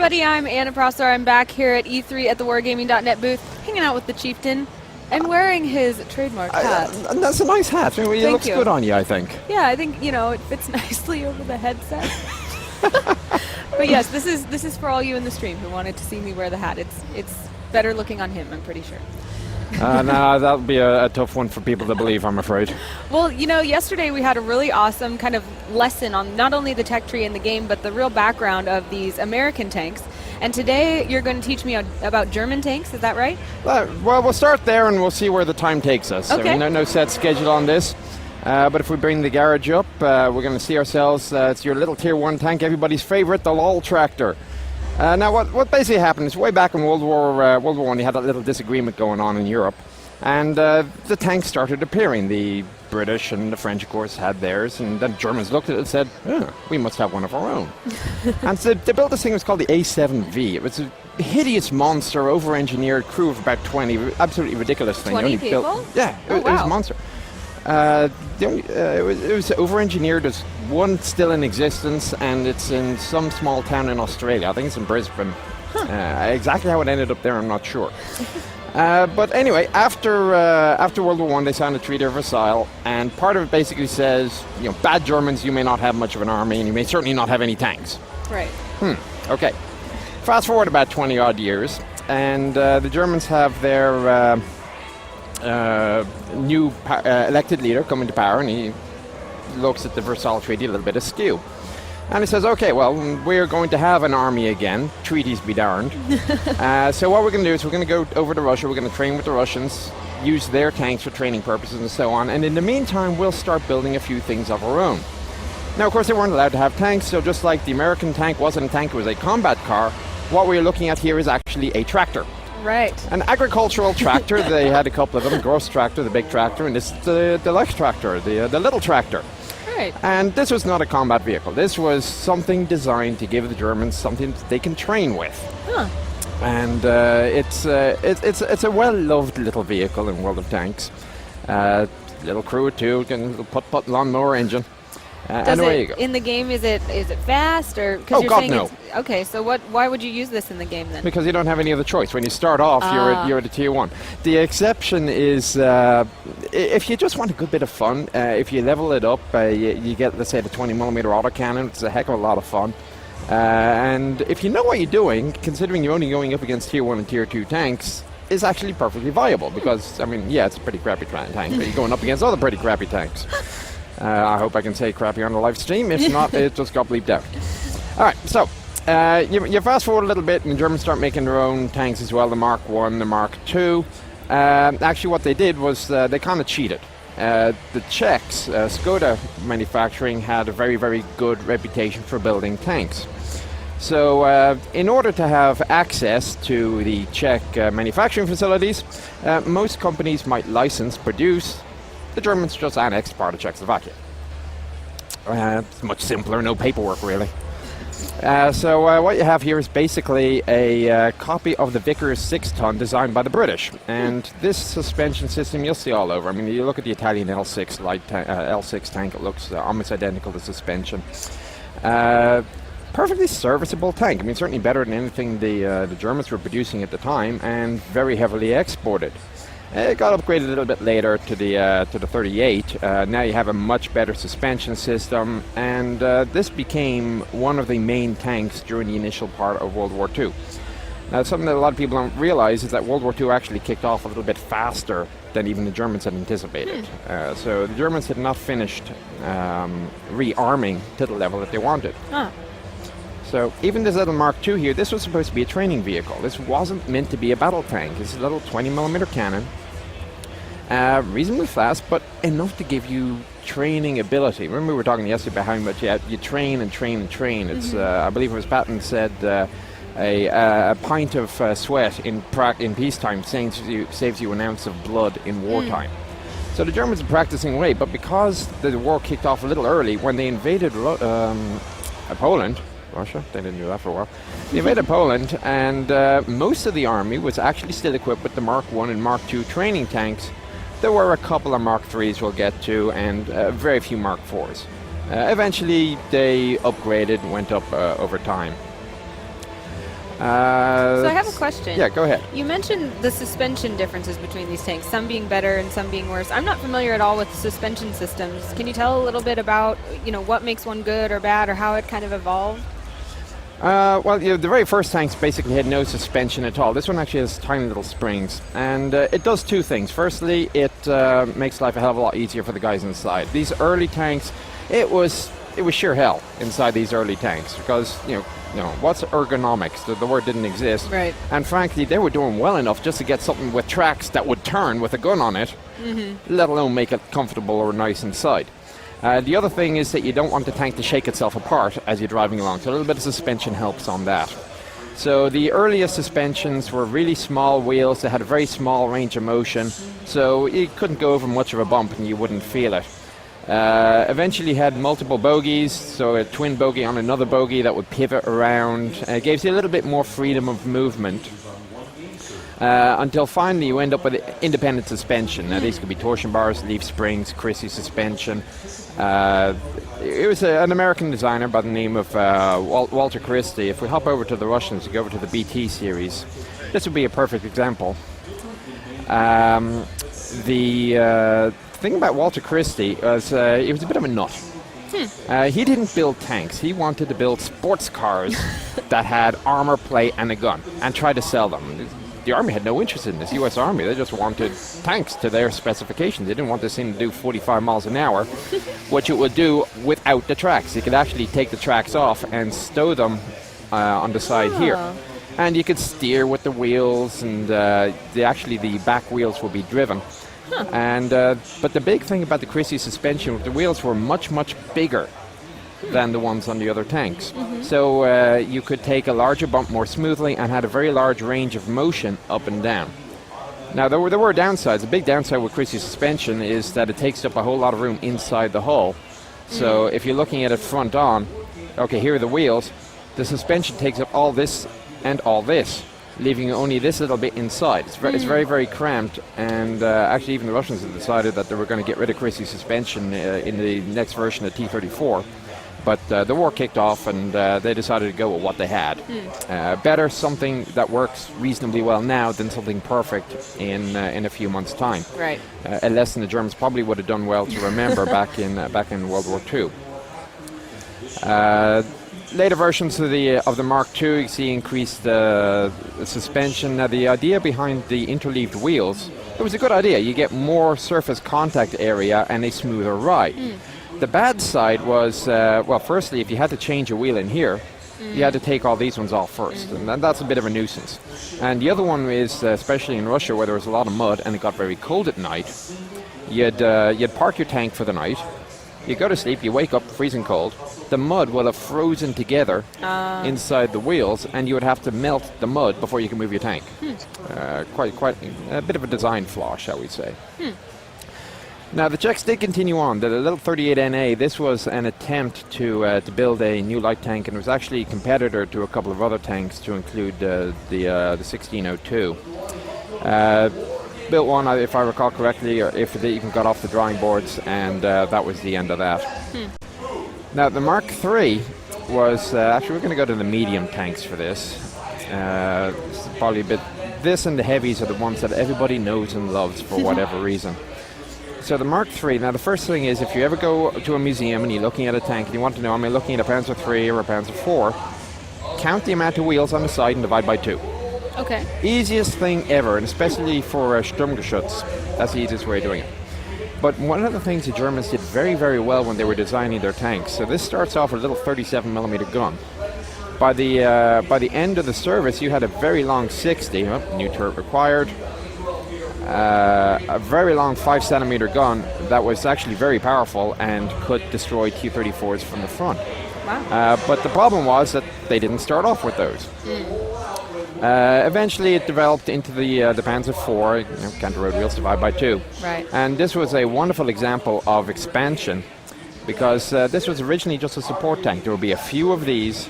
everybody, I'm Anna Prosser. I'm back here at E3 at the wargaming.net booth, hanging out with the Chieftain, and wearing his trademark hat. And that's a nice hat. It looks good on you, I think. Yeah, I think, it fits nicely over the headset. But yes, this is for all you in the stream who wanted to see me wear the hat. It's better looking on him, I'm pretty sure. No, that'll be a tough one for people to believe, I'm afraid. Well, yesterday we had a really awesome kind of lesson on not only the tech tree in the game, but the real background of these American tanks. And today you're going to teach me about German tanks, is that right? Well, we'll start there and we'll see where the time takes us. Okay. I mean, no set schedule on this. But if we bring the garage up, we're going to see ourselves, it's your little Tier 1 tank, everybody's favorite, the Deluxe Tractor. Now, what basically happened is way back in World War I, you had that little disagreement going on in Europe, and the tanks started appearing. The British and the French, of course, had theirs, and then the Germans looked at it and said, we must have one of our own. And so they built this thing that was called the A7V. It was a hideous monster, over-engineered crew of about 20, absolutely ridiculous thing. 20 people? It was a monster. It was over-engineered. There's one still in existence, and it's in some small town in Australia. I think it's in Brisbane. Exactly how it ended up there, I'm not sure. But anyway, after World War I, they signed the Treaty of Versailles, and part of it basically says, bad Germans, you may not have much of an army, and you may certainly not have any tanks. Right. Okay. Fast forward about 20-odd years, and the Germans have their new elected leader coming to power, and he looks at the Versailles Treaty a little bit askew. And he says, okay, well, we're going to have an army again. Treaties be darned. So what we're going to do is we're going to go over to Russia. We're going to train with the Russians, use their tanks for training purposes and so on. And in the meantime, we'll start building a few things of our own. Now, of course, they weren't allowed to have tanks. So just like the American tank wasn't a tank, it was a combat car. What we're looking at here is actually a tractor. Right. An agricultural tractor. They had a couple of them. Gross tractor, the big tractor, and this is the Deluxe Tractor, the little tractor. Right. And this was not a combat vehicle. This was something designed to give the Germans something that they can train with. Huh. And it's a well-loved little vehicle in World of Tanks. Little crew too, little putt-putt lawnmower engine. And away you go. In the game, is it fast or? Oh God, no. Okay, so why would you use this in the game then? Because you don't have any other choice. When you start off, you're at a Tier 1. The exception is if you just want a good bit of fun. If you level it up, you get, let's say, the 20mm autocannon. It's a heck of a lot of fun. And if you know what you're doing, considering you're only going up against Tier 1 and Tier 2 tanks, is actually perfectly viable. Because, I mean, yeah, it's a pretty crappy tank, but you're going up against other pretty crappy tanks. I hope I can say crappy on the live stream. If not, it just got bleeped out. All right, so you fast forward a little bit, and the Germans start making their own tanks as well, the Mark I, the Mark II. Actually, what they did was they kind of cheated. The Czechs, Skoda manufacturing, had a very, very good reputation for building tanks. So in order to have access to the Czech manufacturing facilities, most companies might license, produce. The Germans just annexed part of Czechoslovakia. It's much simpler, no paperwork really. So what you have here is basically a copy of the Vickers 6-ton designed by the British. And this suspension system you'll see all over. I mean, you look at the Italian L6 L6 tank, it looks almost identical to suspension. Perfectly serviceable tank. I mean, certainly better than anything the Germans were producing at the time, and very heavily exported. It got upgraded a little bit later to the 38. Now you have a much better suspension system, and this became one of the main tanks during the initial part of World War II. Now, something that a lot of people don't realize is that World War II actually kicked off a little bit faster than even the Germans had anticipated. So the Germans had not finished rearming to the level that they wanted. So even this little Mark II here, this was supposed to be a training vehicle. This wasn't meant to be a battle tank. It's a little 20mm cannon. Reasonably fast, but enough to give you training ability. Remember we were talking yesterday about how much you train and train and train. It's I believe it was Patton said a pint of sweat in peacetime saves you an ounce of blood in wartime. So the Germans are practicing away, but because the war kicked off a little early, when they invaded Poland, Russia, they didn't do that for a while. They invaded Poland, and most of the army was actually still equipped with the Mark I and Mark II training tanks. There were a couple of Mark IIIs we'll get to, and very few Mark IVs. Eventually, they upgraded and went up over time. So I have a question. Yeah, go ahead. You mentioned the suspension differences between these tanks, some being better and some being worse. I'm not familiar at all with suspension systems. Can you tell a little bit about, what makes one good or bad, or how it kind of evolved? Well, the very first tanks basically had no suspension at all. This one actually has tiny little springs, and it does two things. Firstly, it makes life a hell of a lot easier for the guys inside. These early tanks, it was sheer hell inside these early tanks because, what's ergonomics? The word didn't exist. Right. And frankly, they were doing well enough just to get something with tracks that would turn with a gun on it, let alone make it comfortable or nice inside. The other thing is that you don't want the tank to shake itself apart as you're driving along, so a little bit of suspension helps on that. So the earliest suspensions were really small wheels that had a very small range of motion, so you couldn't go over much of a bump and you wouldn't feel it. Eventually had multiple bogies, so a twin bogie on another bogie that would pivot around. It gives you a little bit more freedom of movement. Until finally you end up with independent suspension. Now these could be torsion bars, leaf springs, Chrissy suspension. It was an American designer by the name of Walter Christie. If we hop over to the Russians, we go over to the BT series, this would be a perfect example. The thing about Walter Christie was he was a bit of a nut. He didn't build tanks. He wanted to build sports cars that had armor plate and a gun and try to sell them. The Army had no interest in this, U.S. Army. They just wanted tanks to their specifications. They didn't want this thing to do 45 miles an hour, which it would do without the tracks. You could actually take the tracks off and stow them on the side here. And you could steer with the wheels, and the back wheels would be driven. And but the big thing about the Christie suspension, the wheels were much, much bigger than the ones on the other tanks. So you could take a larger bump more smoothly and had a very large range of motion up and down. Now there were downsides. The big downside with Christie suspension is that it takes up a whole lot of room inside the hull. So if you're looking at it front on, okay, here are the wheels, the suspension takes up all this and all this, leaving only this little bit inside. It's very, very cramped, and actually even the Russians have decided that they were going to get rid of Christie suspension in the next version of T-34. But the war kicked off, and they decided to go with what they had. Better something that works reasonably well now than something perfect in a few months' time. Right. A lesson the Germans probably would have done well to remember back in World War II. Later versions of the Mark II, you see increased suspension. Now the idea behind the interleaved wheels, it was a good idea. You get more surface contact area and a smoother ride. The bad side was, firstly, if you had to change a wheel in here, you had to take all these ones off first, and that's a bit of a nuisance. And the other one is, especially in Russia where there was a lot of mud and it got very cold at night, you'd park your tank for the night, you go to sleep, you wake up freezing cold, the mud will have frozen together inside the wheels, and you would have to melt the mud before you can move your tank. Quite a bit of a design flaw, shall we say. Now the Czechs did continue on. The little 38NA, this was an attempt to build a new light tank, and it was actually a competitor to a couple of other tanks, to include the 1602. Built one, if I recall correctly, or if they even got off the drawing boards, and that was the end of that. Now the Mark III was, actually we're going to go to the medium tanks for this. Probably a bit, this and the heavies are the ones that everybody knows and loves for whatever reason. So the Mark III, now the first thing is, if you ever go to a museum and you're looking at a tank and you want to know, am I looking at a Panther III or a Panther IV, count the amount of wheels on the side and divide by 2. Okay. Easiest thing ever, and especially for Sturmgeschütz, that's the easiest way of doing it. But one of the things the Germans did very, very well when they were designing their tanks, so this starts off with a little 37mm gun. By the end of the service, you had a very long 60, new turret required, a very long 5cm gun that was actually very powerful and could destroy T-34s from the front. Wow. But the problem was that they didn't start off with those. Eventually it developed into the Panzer IV, counter road wheels divide by 2. Right. And this was a wonderful example of expansion, because this was originally just a support tank. There would be a few of these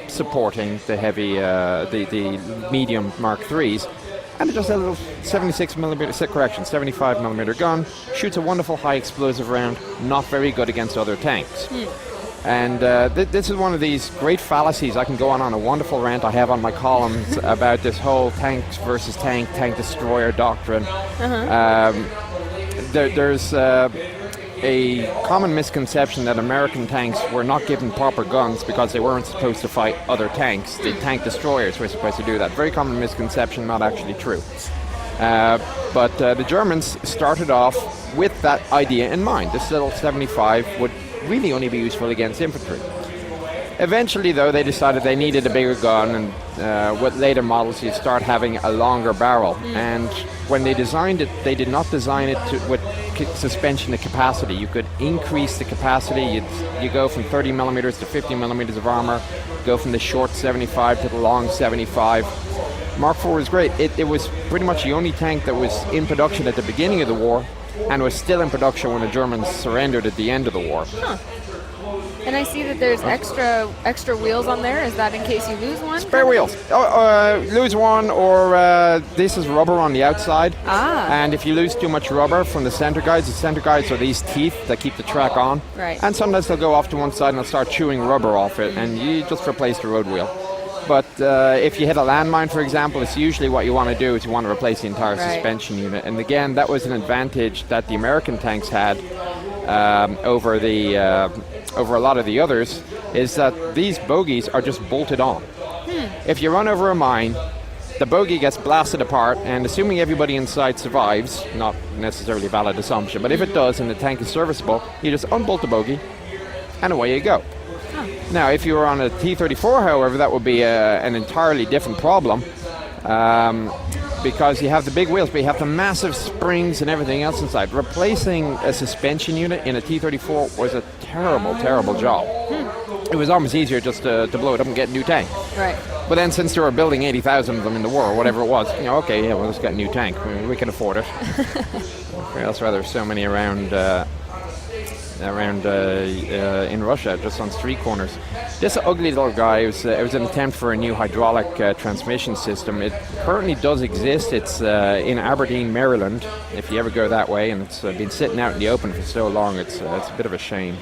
supporting the heavy, the medium Mark IIIs, and just a little 75mm gun, shoots a wonderful high explosive round, not very good against other tanks. And this is one of these great fallacies. I can go on a wonderful rant I have on my columns about this whole tanks versus tank destroyer doctrine. There's a common misconception that American tanks were not given proper guns because they weren't supposed to fight other tanks. The tank destroyers were supposed to do that. Very common misconception, not actually true. But the Germans started off with that idea in mind. This little 75 would really only be useful against infantry. Eventually, though, they decided they needed a bigger gun, and with later models, you start having a longer barrel. And when they designed it, they did not design it with suspension of capacity. You could increase the capacity. You go from 30 millimeters to 50 millimeters of armor, go from the short 75 to the long 75. Mark IV was great. It was pretty much the only tank that was in production at the beginning of the war, and was still in production when the Germans surrendered at the end of the war. Huh. And I see that there's extra wheels on there. Is that in case you lose one? Spare wheels. Lose one, or this is rubber on the outside. And if you lose too much rubber from the center guides are these teeth that keep the track on. Right. And sometimes they'll go off to one side and they'll start chewing rubber off it, and you just replace the road wheel. But if you hit a landmine, for example, it's usually what you want to do is you want to replace the entire suspension unit. And again, that was an advantage that the American tanks had over a lot of the others, is that these bogies are just bolted on. If you run over a mine, the bogie gets blasted apart, and assuming everybody inside survives, not necessarily a valid assumption, but if it does and the tank is serviceable, you just unbolt the bogie and away you go. Now, if you were on a T-34, however, that would be an entirely different problem, because you have the big wheels, but you have the massive springs and everything else inside. Replacing a suspension unit in a T-34 was a terrible job. It was almost easier just to blow it up and get a new tank. Right. But then, since they were building 80,000 of them in the war, or whatever it was, okay, yeah, well, let's get a new tank. We can afford it. Or else rather so many around in Russia, just on street corners. This ugly little guy, it was an attempt for a new hydraulic transmission system. It currently does exist. It's in Aberdeen, Maryland, if you ever go that way, and it's been sitting out in the open for so long, it's a bit of a shame.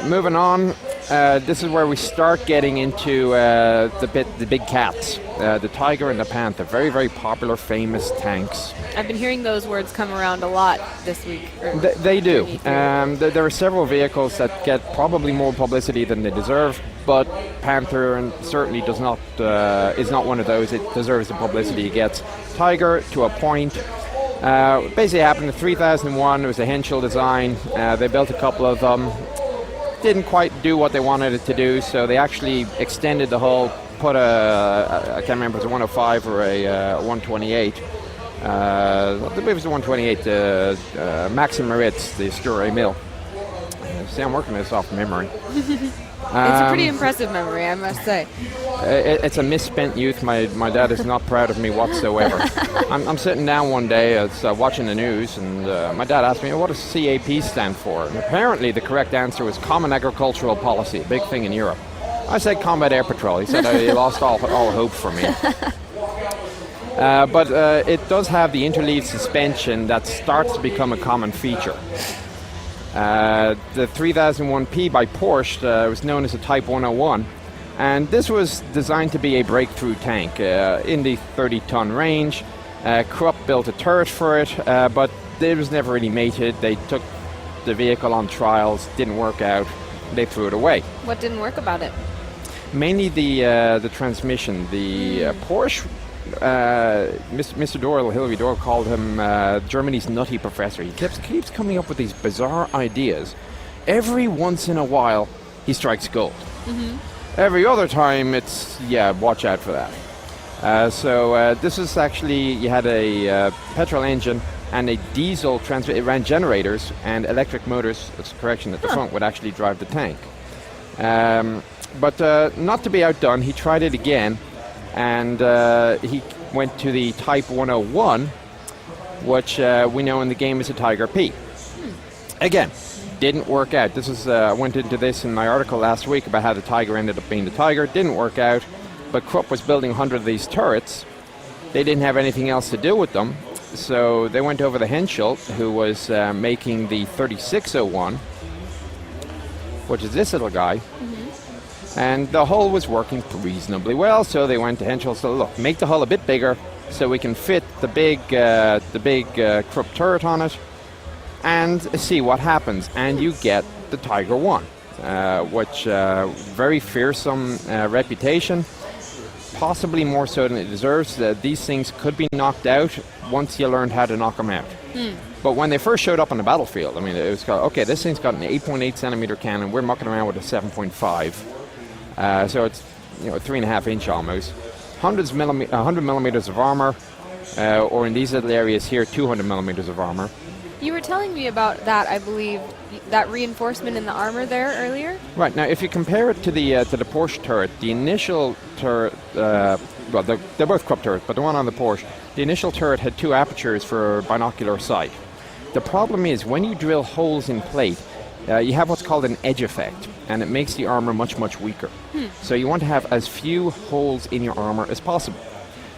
Moving on, this is where we start getting into the big cats, the Tiger and the Panther. Very, very popular, famous tanks. I've been hearing those words come around a lot this week. They do. There are several vehicles that get probably more publicity than they deserve, but Panther certainly is not one of those. It deserves the publicity it gets. Tiger, to a point. Basically happened in 3001. It was a Henschel design. They built a couple of them. Didn't quite do what they wanted it to do, so they actually extended the hull, put I can't remember if it was a 105 or a 128. I believe it was a 128, Maxim Moritz, the Sture Mill. See, I'm working this off memory. It's a pretty impressive memory, I must say. It's a misspent youth. My dad is not proud of me whatsoever. I'm sitting down one day, watching the news, and my dad asked me, what does CAP stand for? And apparently the correct answer was Common Agricultural Policy, a big thing in Europe. I said Combat Air Patrol. He said he lost all hope for me. But it does have the interleave suspension that starts to become a common feature. The 3001P by Porsche was known as a Type 101, and this was designed to be a breakthrough tank in the 30-ton range. Krupp built a turret for it, but it was never really mated. They took the vehicle on trials, didn't work out, they threw it away. What didn't work about it? Mainly the transmission. The Porsche, Mr. Doyle, Hilary Doyle, called him Germany's nutty professor. He keeps coming up with these bizarre ideas. Every once in a while, he strikes gold. Every other time, it's, watch out for that. So this is actually, you had a petrol engine and a diesel transmission. It ran generators and electric motors, at the front would actually drive the tank. But not to be outdone, he tried it again, and he went to the Type 101, which we know in the game is a Tiger P. Again, didn't work out. This is I went into this in my article last week about how the Tiger ended up being the Tiger. Didn't work out, but Krupp was building 100 of these turrets. They didn't have anything else to do with them, so they went over to Henschel, who was making the 3601, which is this little guy. And the hull was working reasonably well, so they went to Henschel and said, look, make the hull a bit bigger so we can fit the big Krupp turret on it and see what happens. And you get the Tiger 1, which very fearsome reputation, possibly more so than it deserves. These things could be knocked out once you learned how to knock them out. But when they first showed up on the battlefield, I mean, it was okay, this thing's got an 8.8 centimeter cannon. We're mucking around with a 7.5. So it's, a 3.5 inch almost. 100 millimeters of armor, or in these little areas here, 200 millimeters of armor. You were telling me about that, I believe, that reinforcement in the armor there earlier? Right. Now, if you compare it to the Porsche turret, the initial turret, well, they're both Krupp turrets, but the one on the Porsche, the initial turret had 2 apertures for binocular sight. The problem is, when you drill holes in plate, you have what's called an edge effect, and it makes the armor much, much weaker. So you want to have as few holes in your armor as possible.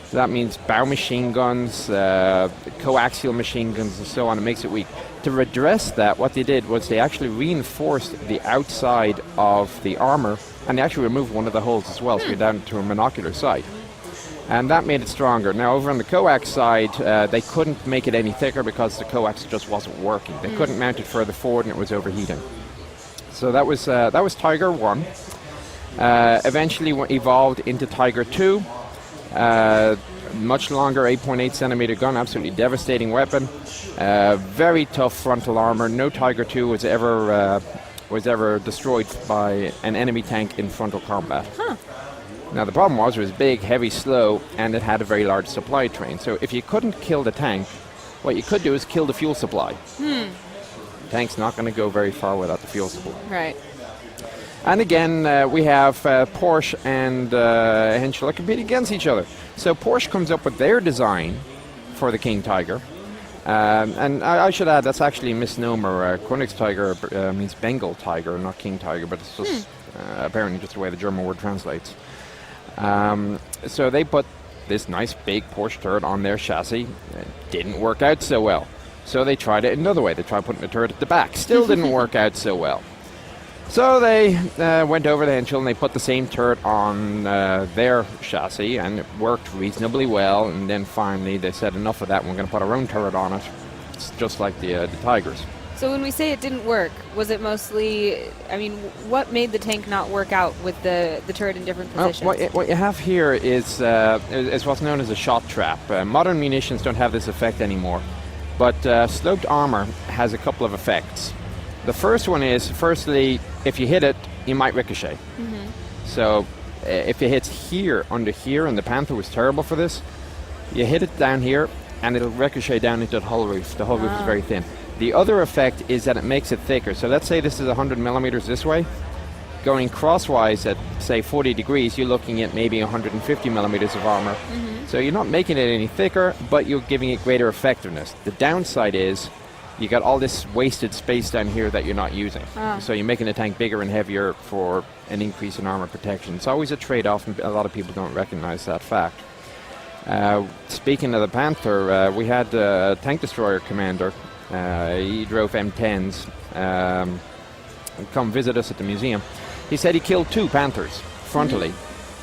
So that means bow machine guns, coaxial machine guns, and so on. It makes it weak. To redress that, what they did was they actually reinforced the outside of the armor, and they actually removed one of the holes as well, so you're down to a monocular sight. And that made it stronger. Now, over on the coax side, they couldn't make it any thicker because the coax just wasn't working. They couldn't mount it further forward, and it was overheating. So that was Tiger 1. Eventually evolved into Tiger 2. Much longer 8.8 centimeter gun, absolutely devastating weapon. Very tough frontal armor. No Tiger 2 was ever destroyed by an enemy tank in frontal combat. Now the problem was it was big, heavy, slow, and it had a very large supply train. So if you couldn't kill the tank, what you could do is kill the fuel supply. The tank's not going to go very far without the fuel supply. Right. And again, we have Porsche and Henschel competing against each other. So Porsche comes up with their design for the King Tiger. And I should add, that's actually a misnomer. Königstiger means Bengal tiger, not King Tiger, but it's just apparently just the way the German word translates. So they put this nice big Porsche turret on their chassis. It didn't work out so well. So they tried it another way. They tried putting the turret at the back. Still didn't work out so well. So they went over to Henschel and they put the same turret on their chassis, and it worked reasonably well. And then finally they said, enough of that, we're going to put our own turret on it. It's just like the Tigers. So when we say it didn't work, was it mostly, what made the tank not work out with the turret in different positions? What you have here is what's known as a shot trap. Modern munitions don't have this effect anymore, but sloped armor has a couple of effects. The first one is, firstly, if you hit it, you might ricochet. So if it hits here, under here, and the Panther was terrible for this, you hit it down here, and it'll ricochet down into the hull roof. The hull roof is very thin. The other effect is that it makes it thicker. So let's say this is 100 millimeters this way. Going crosswise at, say, 40 degrees, you're looking at maybe 150 millimeters of armor. So you're not making it any thicker, but you're giving it greater effectiveness. The downside is you got all this wasted space down here that you're not using. So you're making the tank bigger and heavier for an increase in armor protection. It's always a trade-off, and a lot of people don't recognize that fact. Speaking of the Panther, we had a tank destroyer commander. He drove M10s, come visit us at the museum. He said he killed 2 Panthers frontally.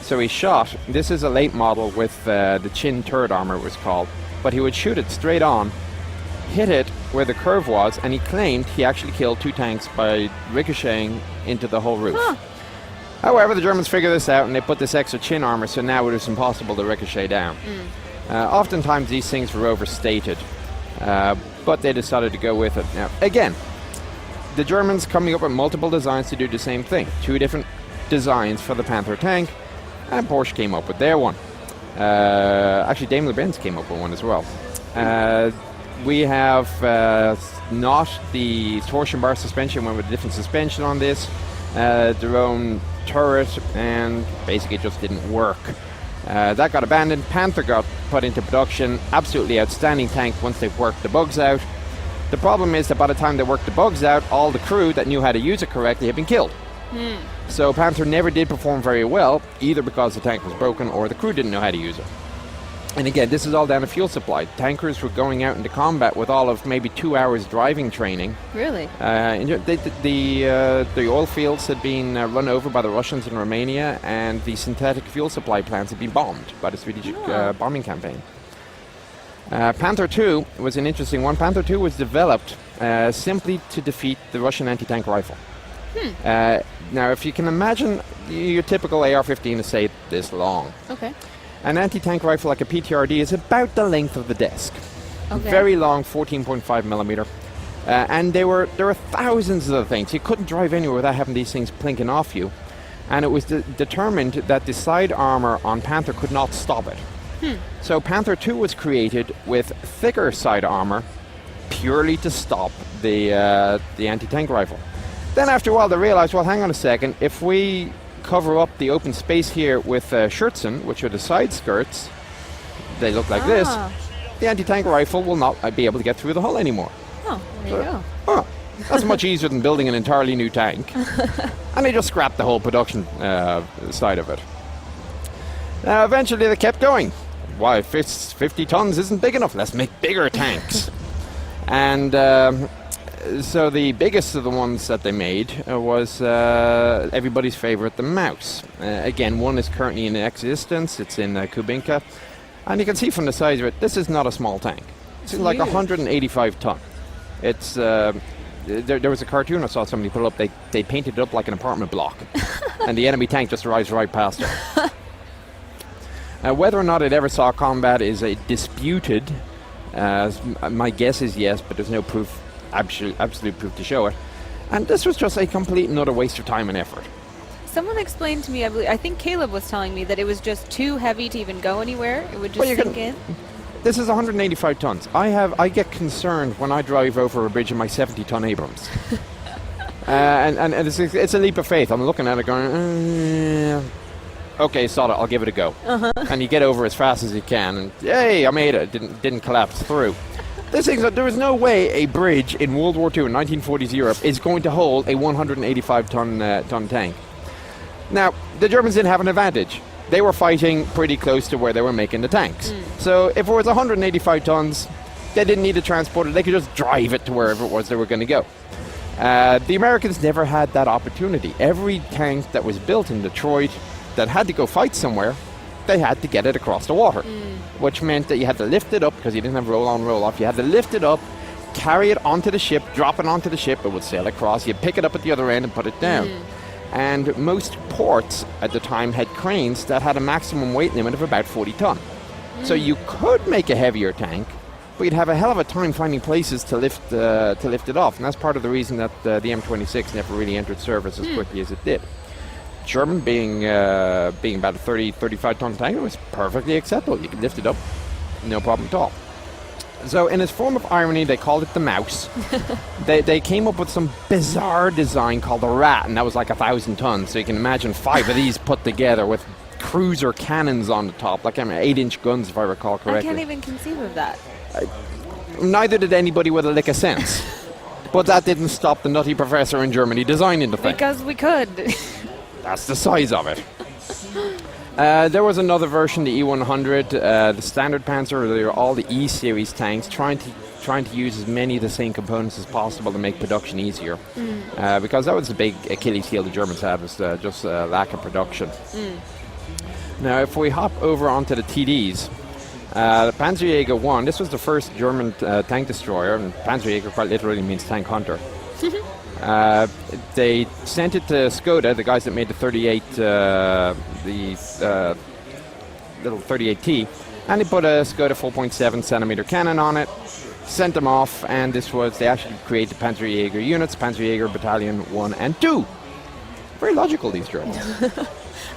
So he shot, this is a late model with the chin turret armor, it was called, but he would shoot it straight on, hit it where the curve was, and he claimed he actually killed 2 tanks by ricocheting into the whole roof. However, the Germans figured this out and they put this extra chin armor, so now it was impossible to ricochet down. Oftentimes these things were overstated. But they decided to go with it. Now, again, the Germans coming up with multiple designs to do the same thing. 2 different designs for the Panther tank, and Porsche came up with their one. Actually, Daimler-Benz came up with one as well. We have not the torsion bar suspension, went with a different suspension on this, their own turret, and basically it just didn't work. That got abandoned. Panther got put into production. Absolutely outstanding tank once they've worked the bugs out. The problem is that by the time they worked the bugs out, all the crew that knew how to use it correctly had been killed. So Panther never did perform very well, either because the tank was broken or the crew didn't know how to use it. And again, this is all down to fuel supply. Tankers were going out into combat with all of maybe 2 hours driving training. Really? The oil fields had been run over by the Russians in Romania, and the synthetic fuel supply plants had been bombed by the strategic bombing campaign. Panther 2 was an interesting one. Panther 2 was developed simply to defeat the Russian anti-tank rifle. Now, if you can imagine, your typical AR-15 is, say, this long. Okay. An anti-tank rifle like a PTRD is about the length of the desk. Okay. Very long, 14.5 millimeter. And there were thousands of the things. You couldn't drive anywhere without having these things plinking off you. And it was determined that the side armor on Panther could not stop it. So Panther 2 was created with thicker side armor purely to stop the anti-tank rifle. Then after a while they realized, well, hang on a second, if we cover up the open space here with Scherzen, which are the side skirts, they look like this, the anti-tank rifle will not be able to get through the hull anymore. Oh, there you go. Oh, that's much easier than building an entirely new tank. And they just scrapped the whole production side of it. Eventually they kept going. Why, 50 tons isn't big enough, let's make bigger tanks. And so the biggest of the ones that they made was everybody's favorite, the Mouse. Again, one is currently in existence. It's in Kubinka. And you can see from the size of it, this is not a small tank. It's like 185 ton. It's there was a cartoon I saw somebody put up. They painted it up like an apartment block. And the enemy tank just drives right past it. Whether or not it ever saw combat is disputed. My guess is yes, but there's no proof. Absolute proof to show it. And this was just a complete and utter waste of time and effort. Someone explained to me, I think Caleb was telling me that it was just too heavy to even go anywhere. It would just sink in. This is 185 tons. I get concerned when I drive over a bridge in my 70-ton Abrams. and it's a leap of faith. I'm looking at it going, okay, sod it, I'll give it a go. And you get over as fast as you can, and yay, I made it. Didn't collapse through. There was no way a bridge in World War II in 1940s Europe is going to hold a 185-ton tank. Now, the Germans didn't have an advantage. They were fighting pretty close to where they were making the tanks. So if it was 185 tons, they didn't need to transport it. They could just drive it to wherever it was they were going to go. The Americans never had that opportunity. Every tank that was built in Detroit that had to go fight somewhere, they had to get it across the water, which meant that you had to lift it up because you didn't have roll-on, roll-off. You had to lift it up, carry it onto the ship, drop it onto the ship, it would sail across. You'd pick it up at the other end and put it down. And most ports at the time had cranes that had a maximum weight limit of about 40 ton. So you could make a heavier tank, but you'd have a hell of a time finding places to lift it off. And that's part of the reason that the M26 never really entered service as quickly as it did. German being about a 35 ton tank, it was perfectly acceptable. You could lift it up, no problem at all. So in its form of irony, they called it the Mouse. They came up with some bizarre design called the Rat, and that was like 1,000 tons. So you can imagine 5 of these put together with cruiser cannons on the top, like 8-inch guns, if I recall correctly. I can't even conceive of that. Neither did anybody with a lick of sense. But that didn't stop the nutty professor in Germany designing the thing. Because we could. That's the size of it. There was another version, the E100, the standard Panther. They were all the E-series tanks, trying to use as many of the same components as possible to make production easier. Because that was the big Achilles heel the Germans had, was just lack of production. Now, if we hop over onto the TDs, the Panzerjäger 1, this was the first German tank destroyer, and Panzerjäger quite literally means tank hunter. They sent it to Skoda, the guys that made the 38, little 38T, and they put a Skoda 4.7 centimeter cannon on it, sent them off, and they actually created Panzerjäger units, Panzerjäger Battalion 1 and 2. Very logical, these Germans.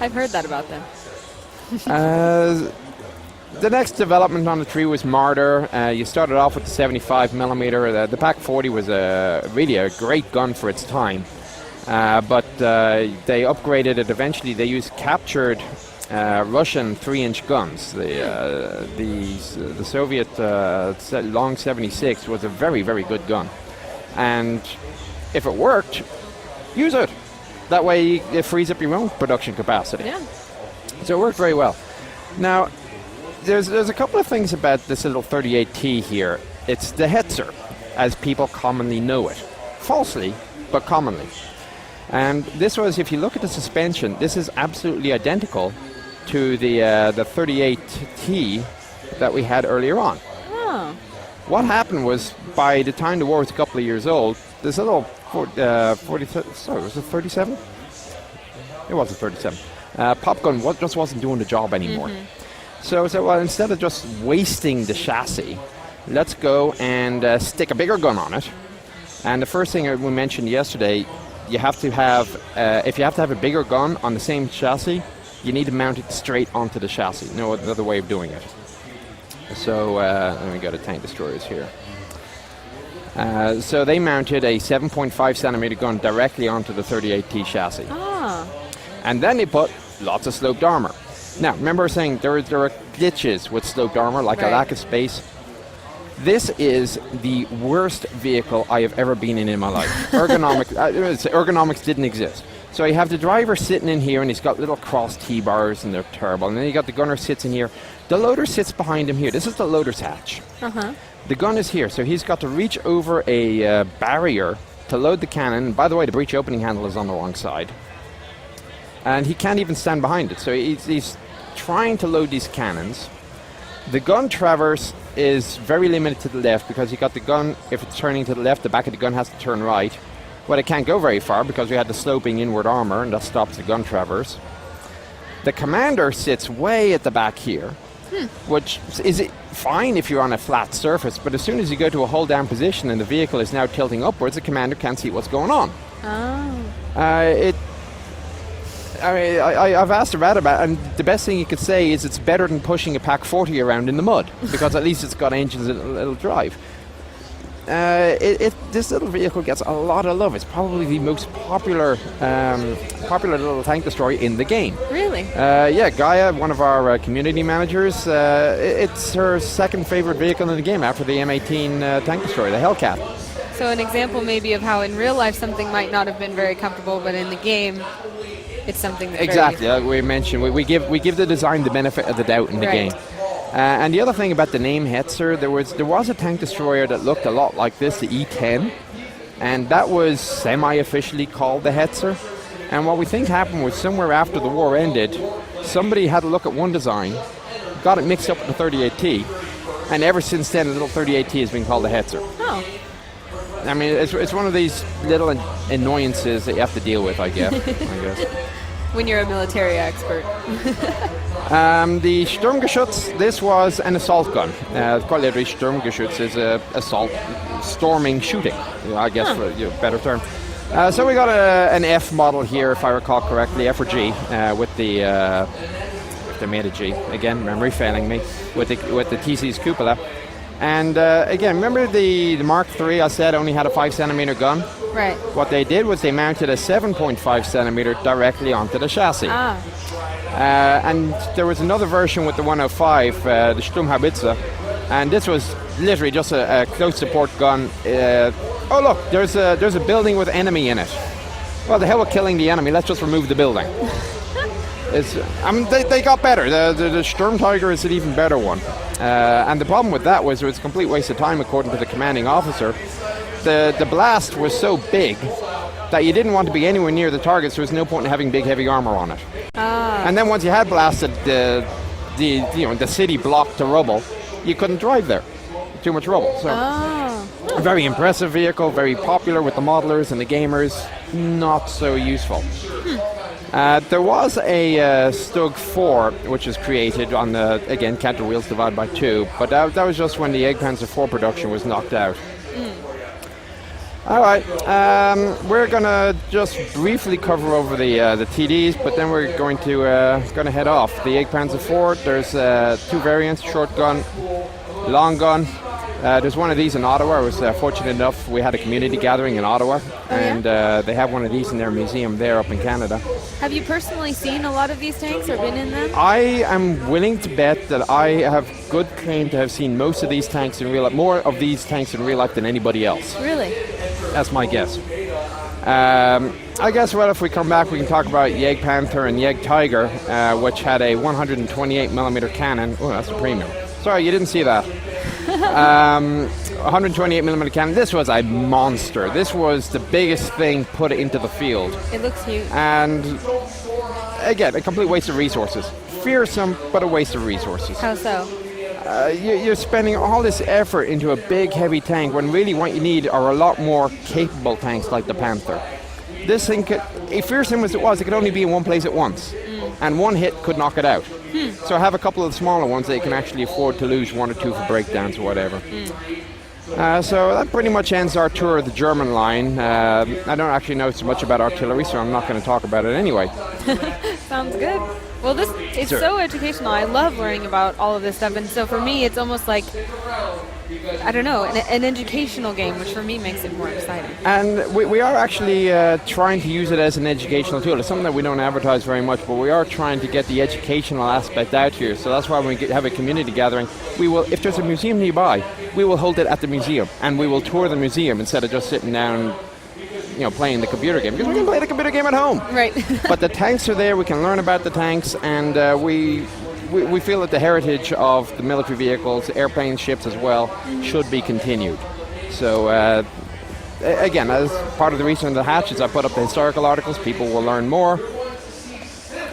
I've heard that about them. The next development on the tree was Martyr. You started off with the 75 millimeter. The Pak 40 was really a great gun for its time, but they upgraded it. Eventually, they used captured Russian 3-inch guns. The Soviet long 76 was a very, very good gun, and if it worked, use it. That way, it frees up your own production capacity. Yeah. So it worked very well. Now, there's a couple of things about this little 38T here. It's the Hetzer, as people commonly know it. Falsely, but commonly. And this was, if you look at the suspension, this is absolutely identical to the 38T that we had earlier on. Oh. What happened was, by the time the war was a couple of years old, this little 37? It wasn't 37. Pop gun just wasn't doing the job anymore. So I said, well, instead of just wasting the chassis, let's go and stick a bigger gun on it. And the first thing we mentioned yesterday, you have to have, if you have to have a bigger gun on the same chassis, you need to mount it straight onto the chassis. No other way of doing it. So let me go to tank destroyers here. So they mounted a 7.5 centimeter gun directly onto the 38T chassis. Ah. And then they put lots of sloped armor. Now, remember I was saying there are glitches with sloped armor, like a lack of space. This is the worst vehicle I have ever been in my life. Ergonomics didn't exist. So you have the driver sitting in here, and he's got little cross T-bars, and they're terrible. And then you got the gunner sits in here. The loader sits behind him here. This is the loader's hatch. The gun is here, so he's got to reach over a barrier to load the cannon. And by the way, the breech opening handle is on the wrong side. And he can't even stand behind it. So he's trying to load these cannons. The gun traverse is very limited to the left because you got the gun, if it's turning to the left, the back of the gun has to turn right. Well, it can't go very far because we had the sloping inward armor, and that stops the gun traverse. The commander sits way at the back here, which is fine if you're on a flat surface, but as soon as you go to a hold down position and the vehicle is now tilting upwards, the commander can't see what's going on. I've asked about it, and the best thing you could say is it's better than pushing a Pack 40 around in the mud, because at least it's got engines it'll drive. This little vehicle gets a lot of love. It's probably the most popular little tank destroyer in the game. Really? Yeah, Gaia, one of our community managers, it's her second favorite vehicle in the game after the M18 tank destroyer, the Hellcat. So an example maybe of how in real life something might not have been very comfortable, but in the game it's something that's exactly, like we mentioned, we give the design the benefit of the doubt in the game. And the other thing about the name Hetzer, there was a tank destroyer that looked a lot like this, the E-10, and that was semi-officially called the Hetzer. And what we think happened was somewhere after the war ended, somebody had a look at one design, got it mixed up with the 38T, and ever since then the little 38T has been called the Hetzer. Oh. I mean, it's one of these little annoyances that you have to deal with, I guess. When you're a military expert. The Sturmgeschütz, this was an assault gun. Quite literally, Sturmgeschütz is assault, storming, shooting, I guess, for a better term. So we got an F model here, if I recall correctly, F or G, with the, if they made a G, again, memory failing me, with the TC's cupola. And again, remember the Mark III I said only had a 5 centimeter gun? Right. What they did was they mounted a 7.5 centimeter directly onto the chassis. And there was another version with the 105, the Sturmhaubitze, and this was literally just a close support gun. Oh look, there's a building with enemy in it. Well, the hell with killing the enemy, let's just remove the building. They got better. The Sturm Tiger is an even better one. And the problem with that was it was a complete waste of time, according to the commanding officer. The blast was so big that you didn't want to be anywhere near the target, so there was no point in having big, heavy armor on it. And then once you had blasted the city block to rubble, you couldn't drive there. Too much rubble. So, a very impressive vehicle, very popular with the modelers and the gamers. Not so useful. There was a Stug 4, which was created on the, again, counter wheels divided by 2, but that was just when the Panzer 4 production was knocked out. All right, we're gonna just briefly cover over the TDs, but then we're going to head off. The Panzer 4, there's 2 variants: short gun, long gun. There's one of these in Ottawa. I was fortunate enough, we had a community gathering in Ottawa, and they have one of these in their museum there up in Canada. Have you personally seen a lot of these tanks or been in them? I am willing to bet that I have good claim to have seen most of these tanks in real life, more of these tanks in real life than anybody else. Really? That's my guess. I guess, well, if we come back, we can talk about Yeg Panther and Yeg Tiger, which had a 128mm cannon. Oh, that's a premium. Sorry, you didn't see that. 128mm cannon. This was a monster. This was the biggest thing put into the field. It looks huge. And again, a complete waste of resources. Fearsome, but a waste of resources. How so? You're spending all this effort into a big, heavy tank when really what you need are a lot more capable tanks like the Panther. This thing, fearsome as it was, it could only be in one place at once. And one hit could knock it out. So have a couple of the smaller ones that you can actually afford to lose 1 or 2 for breakdowns or whatever. So that pretty much ends our tour of the German line. I don't actually know so much about artillery, so I'm not going to talk about it anyway. Sounds good. Well, this is so educational. I love learning about all of this stuff, and so for me, it's almost like, I don't know, an educational game, which for me makes it more exciting. And we are actually trying to use it as an educational tool. It's something that we don't advertise very much, but we are trying to get the educational aspect out here. So that's why when we have a community gathering, we will, if there's a museum nearby, we will hold it at the museum, and we will tour the museum instead of just sitting down, playing the computer game, because we can play the computer game at home. Right. But the tanks are there, we can learn about the tanks, and we feel that the heritage of the military vehicles, airplanes, ships as well, should be continued. So again, as part of the reason of the hatch is I put up the historical articles, people will learn more.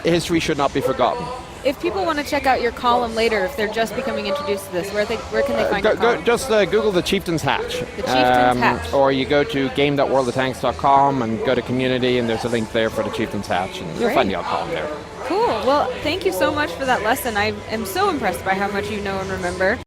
History should not be forgotten. If people want to check out your column later, if they're just becoming introduced to this, where can they find your column? Just Google the Chieftain's Hatch. The Chieftain's Hatch. Or you go to game.worldoftanks.com and go to community, and there's a link there for the Chieftain's Hatch, and you'll find the column there. Cool. Well, thank you so much for that lesson. I am so impressed by how much you know and remember.